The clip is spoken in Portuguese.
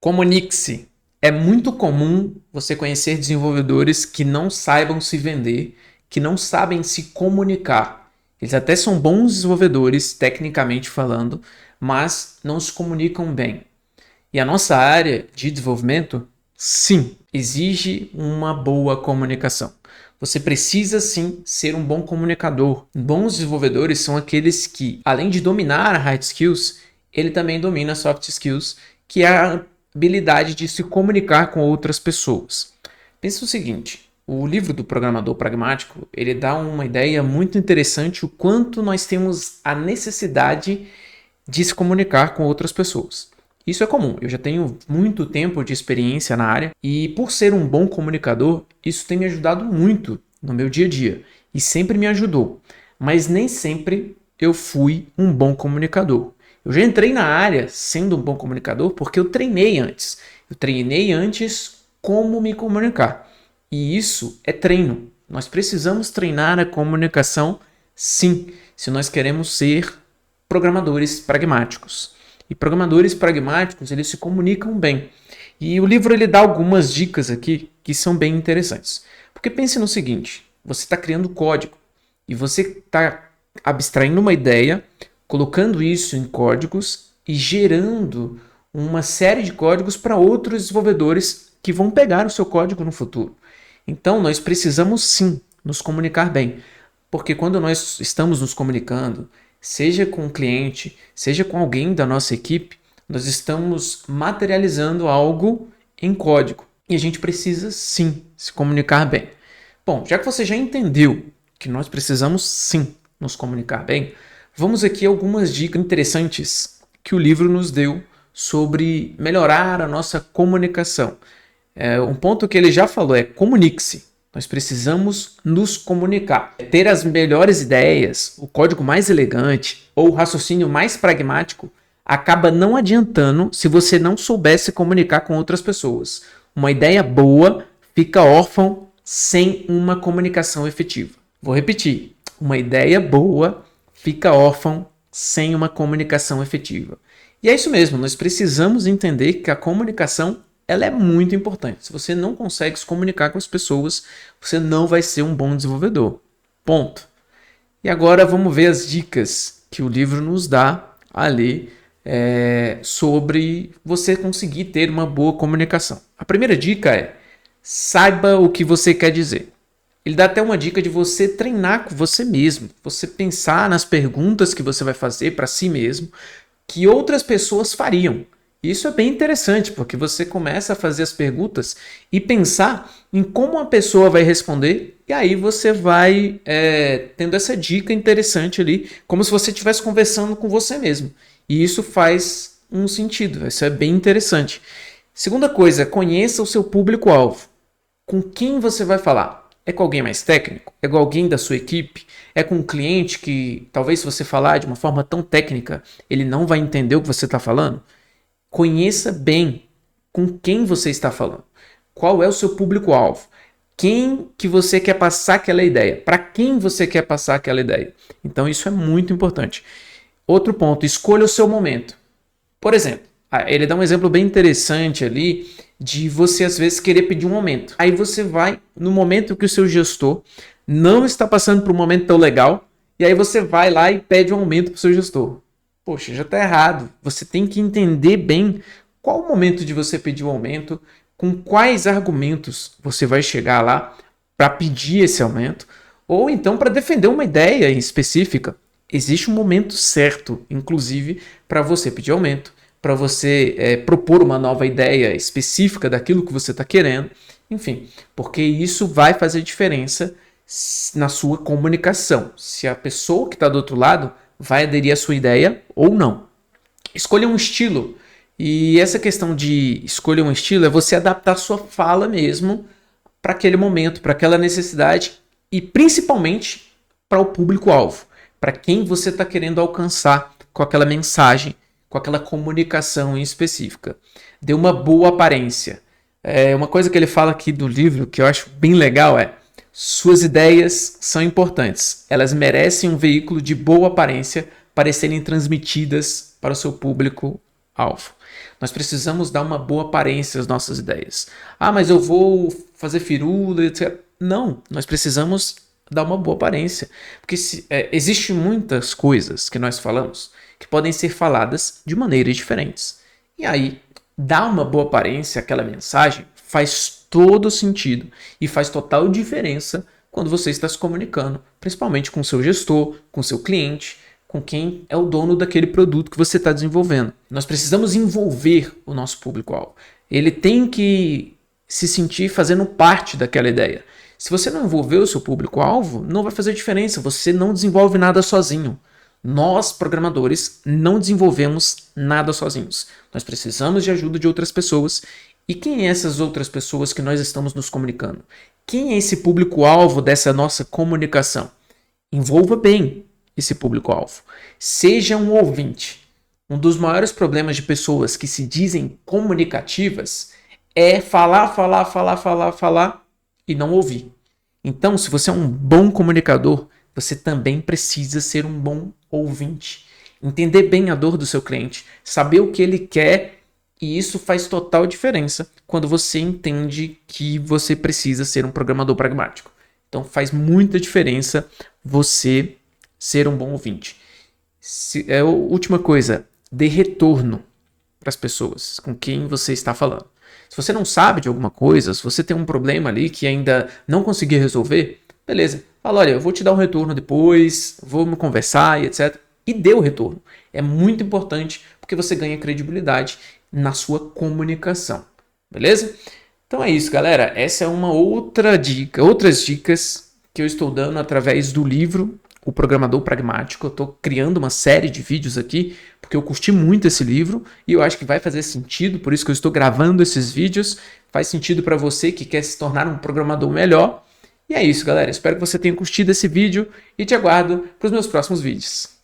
Comunique-se. É muito comum você conhecer desenvolvedores que não saibam se vender, que não sabem se comunicar. Eles até são bons desenvolvedores, tecnicamente falando, mas não se comunicam bem. E a nossa área de desenvolvimento, sim, exige uma boa comunicação. Você precisa sim ser um bom comunicador. Bons desenvolvedores são aqueles que, além de dominar a hard skills, ele também domina soft skills, que é a habilidade de se comunicar com outras pessoas. Pensa o seguinte, o livro do Programador Pragmático, ele dá uma ideia muito interessante o quanto nós temos a necessidade de se comunicar com outras pessoas. Isso é comum, eu já tenho muito tempo de experiência na área e por ser um bom comunicador, isso tem me ajudado muito no meu dia a dia e sempre me ajudou, mas nem sempre eu fui um bom comunicador. Eu já entrei na área sendo um bom comunicador porque eu treinei antes. Eu treinei antes como me comunicar. E isso é treino. Nós precisamos treinar a comunicação, sim, se nós queremos ser programadores pragmáticos. E programadores pragmáticos, eles se comunicam bem. E o livro ele dá algumas dicas aqui que são bem interessantes. Porque pense no seguinte, você está criando código e você está abstraindo uma ideia, colocando isso em códigos e gerando uma série de códigos para outros desenvolvedores que vão pegar o seu código no futuro. Então, nós precisamos sim nos comunicar bem, porque quando nós estamos nos comunicando, seja com um cliente, seja com alguém da nossa equipe, nós estamos materializando algo em código e a gente precisa sim se comunicar bem. Bom, já que você já entendeu que nós precisamos sim nos comunicar bem, vamos aqui a algumas dicas interessantes que o livro nos deu sobre melhorar a nossa comunicação. Um ponto que ele já falou é comunique-se. Nós precisamos nos comunicar. Ter as melhores ideias, o código mais elegante ou o raciocínio mais pragmático acaba não adiantando se você não souber se comunicar com outras pessoas. Uma ideia boa fica órfã sem uma comunicação efetiva. Vou repetir. Uma ideia boa fica órfã sem uma comunicação efetiva. E é isso mesmo, nós precisamos entender que a comunicação ela é muito importante. Se você não consegue se comunicar com as pessoas, você não vai ser um bom desenvolvedor. Ponto. E agora vamos ver as dicas que o livro nos dá ali sobre você conseguir ter uma boa comunicação. A primeira dica é saiba o que você quer dizer. Ele dá até uma dica de você treinar com você mesmo, você pensar nas perguntas que você vai fazer para si mesmo, que outras pessoas fariam. Isso é bem interessante, porque você começa a fazer as perguntas e pensar em como a pessoa vai responder, e aí você vai tendo essa dica interessante ali, como se você estivesse conversando com você mesmo. E isso faz um sentido, isso é bem interessante. Segunda coisa, conheça o seu público-alvo. Com quem você vai falar? É com alguém mais técnico? É com alguém da sua equipe? É com um cliente que, talvez se você falar de uma forma tão técnica, ele não vai entender o que você está falando? Conheça bem com quem você está falando. Qual é o seu público-alvo? Quem que você quer passar aquela ideia? Para quem você quer passar aquela ideia? Então isso é muito importante. Outro ponto, escolha o seu momento. Por exemplo, ele dá um exemplo bem interessante ali de você às vezes querer pedir um aumento. Aí você vai no momento que o seu gestor não está passando por um momento tão legal, e aí você vai lá e pede um aumento para o seu gestor. Poxa, já está errado. Você tem que entender bem qual o momento de você pedir o aumento, com quais argumentos você vai chegar lá para pedir esse aumento, ou então para defender uma ideia específica. Existe um momento certo, inclusive, para você pedir aumento, para você propor uma nova ideia específica daquilo que você está querendo, enfim, porque isso vai fazer diferença na sua comunicação. Se a pessoa que está do outro lado vai aderir à sua ideia ou não. Escolha um estilo. E essa questão de escolher um estilo é você adaptar a sua fala mesmo para aquele momento, para aquela necessidade e principalmente para o público-alvo, para quem você está querendo alcançar com aquela mensagem, com aquela comunicação em específica. Dê uma boa aparência. Uma coisa que ele fala aqui do livro que eu acho bem legal é: suas ideias são importantes. Elas merecem um veículo de boa aparência para serem transmitidas para o seu público-alvo. Nós precisamos dar uma boa aparência às nossas ideias. Ah, mas eu vou fazer firula, etc. Não, nós precisamos dar uma boa aparência. Porque existe muitas coisas que nós falamos que podem ser faladas de maneiras diferentes. E aí, dar uma boa aparência àquela mensagem faz todo sentido e faz total diferença quando você está se comunicando, principalmente com o seu gestor, com o seu cliente, com quem é o dono daquele produto que você está desenvolvendo. Nós precisamos envolver o nosso público-alvo. Ele tem que se sentir fazendo parte daquela ideia. Se você não envolver o seu público-alvo, não vai fazer diferença, você não desenvolve nada sozinho. Nós, programadores, não desenvolvemos nada sozinhos. Nós precisamos de ajuda de outras pessoas. E quem é essas outras pessoas que nós estamos nos comunicando? Quem é esse público-alvo dessa nossa comunicação? Envolva bem esse público-alvo. Seja um ouvinte. Um dos maiores problemas de pessoas que se dizem comunicativas é falar e não ouvir. Então, se você é um bom comunicador, você também precisa ser um bom ouvinte. Entender bem a dor do seu cliente, saber o que ele quer, e isso faz total diferença quando você entende que você precisa ser um programador pragmático. Então faz muita diferença você ser um bom ouvinte. A última coisa, dê retorno para as pessoas com quem você está falando. Se você não sabe de alguma coisa, se você tem um problema ali que ainda não conseguiu resolver, beleza. Fala, olha, eu vou te dar um retorno depois, vamos conversar e etc. E dê o retorno. É muito importante porque você ganha credibilidade na sua comunicação. Beleza? Então é isso, galera. Essa é uma outra dica, outras dicas que eu estou dando através do livro O Programador Pragmático. Eu estou criando uma série de vídeos aqui porque eu curti muito esse livro e eu acho que vai fazer sentido, por isso que eu estou gravando esses vídeos. Faz sentido para você que quer se tornar um programador melhor. E é isso, galera. Espero que você tenha curtido esse vídeo e te aguardo para os meus próximos vídeos.